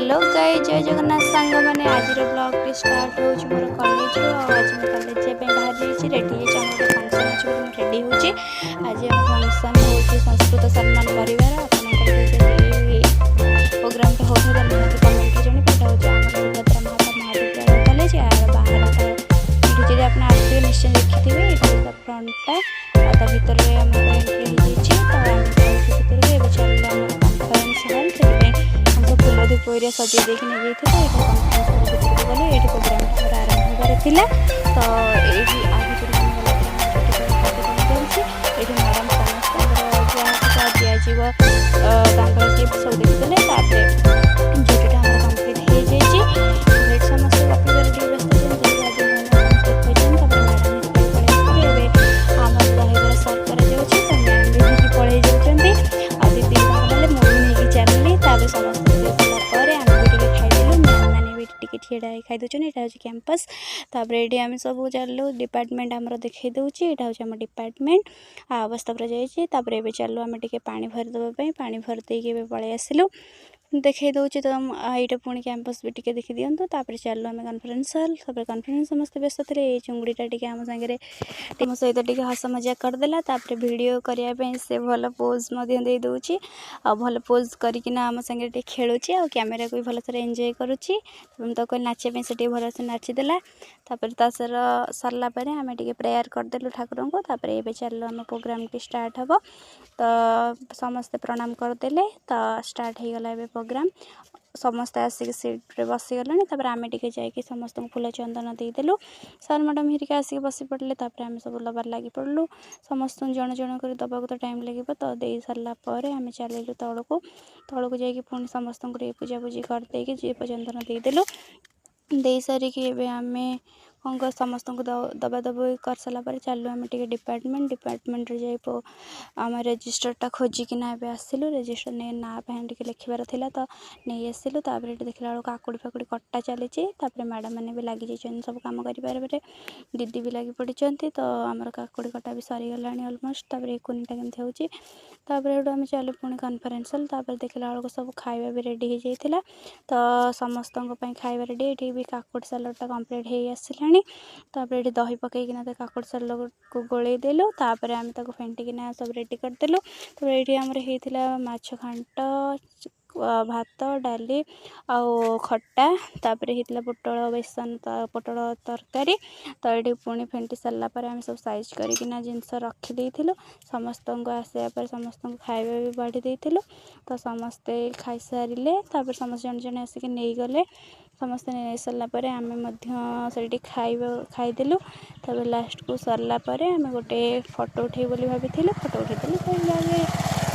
Hello guys, जय जगन्नाथ सांग मैंने आज ब्लॉग टी स्टार्ट हो मोर कॉलेज आज मैं कॉलेज बाहर जाइए रेडी है गोटे फंक्शन अच्छे रेडी होची आज आम फंक्शन हो संस्कृत सम्मान परिवार प्रोग्राम होता निहत कमेंट जानी एटा हूँ आम सुभद्रा महाता महाविद्यालय कॉलेज यार बाहर ये आप आसते निश्चय देखिए ये फ्रंटा भितर एंट्री फूल धूप सजे देखिए नहीं गले ये प्रोग्राम आरंभ होगा तो ये मैडम समस्त दिज्व सब देखते झुटीटा कम्प्लीट हो जाए समस्त व्यस्त आम दहीबर सर्व कर पड़े जाती दीदी मुझे चलनी समस्त ठेड़ा खाई दूसरे यहाँ हूँ कैंपस तापर ये आम सब चलू डिपार्टमेंट आमर देखई दूसरी यहाँ हूँ आम डिपार्टमेंट अवस्था पर जाइए ये चलू आम टे पा भरदेवाई पा भरदे पलि आसलु देखई दूसरी तो ये पुणी कैंपस भी टे देखी दिंतु तापर चलू आम कॉन्फ्रेंस हॉल तापर कॉन्फ्रेंस समस्त व्यस्त थे ये चुंगड़ीटा टे आम सागे मो सहित टे हस मजा करदेला तापर वीडियो करने से भल पोज दे दूची आ भल पोज करना आम सागे टे खेलुची आ कैमेरा को भी भल से एंजॉय करुच्ची तो कह नाचे से भल से नाचीदेला सर सरलापर आम टे प्रेयर करदेलु ठाकुर को तापर ये चलो आम प्रोग्राम टी स्टार्ट हम तो समस्ते प्रणाम करदे तो स्टार्ट हो गला प्रोग्राम समस्ते आसिक सीट्रे बसीगले आम टे जा समस्त फूल चंदन देदेलु सर मैडम हिरिका आसिक बसी पड़े आम सब लबार लगी पड़ू समस्त जन जन कर दबाक तो टाइम लगे तो दे सारापर आम चलू तौक तौक जाकि पुणी समस्त पूजापूजी करदे जी चंदन देदेलु दे सारिकी आम कौन समस्त को दबा दबी कर सारापर चलू आम टे डिपार्टमेंट जा आम रेजिस्टरटा खोजिकिना आसलु रेजिस्टर ने ना टे लिखार था तो नहीं आसलु ये देखला बेलू काकुड़ी फाकुड़ी कटा चली मैडम मैंने भी लगी सब कम कर दीदी भी लगी पड़ी तो आमर काकुड़ी कटा भी सरीगला अलमोस्ट कुनीटा केमती होपर आम चलू पुणी कॉन्फ्रेंस हॉल देखला बेलू सब खाଇବା भी रेडी हो जाता तो समस्त खाଇବା रेडी ये भी काकुड़ी सालाडटा कम्प्लीट हो आसला ये दही पकईकिना काकुड़ी सालाड को गोले देलु तापर आम फेंटिकिना सब रेडी करदेलु ये आमर होता माछ घांट भात डाली आउ खट्टा तापर होता पोटल बेसन पोटल तरकारी तो ये पुणी फेंटी सारापर आम सब साइज करना जिनस रखी समस्त आसापर समस्त खाଇବା भी बाढ़ी देलु तो समस्ते खाई सारे समस्त जन जन आसिक नहीं गले समस्ते नहीं सारापर आम खाईदेलु तब लास्ट को सरलापर आम गोटे फोटो उठे भाई फोटो उठेदेलु।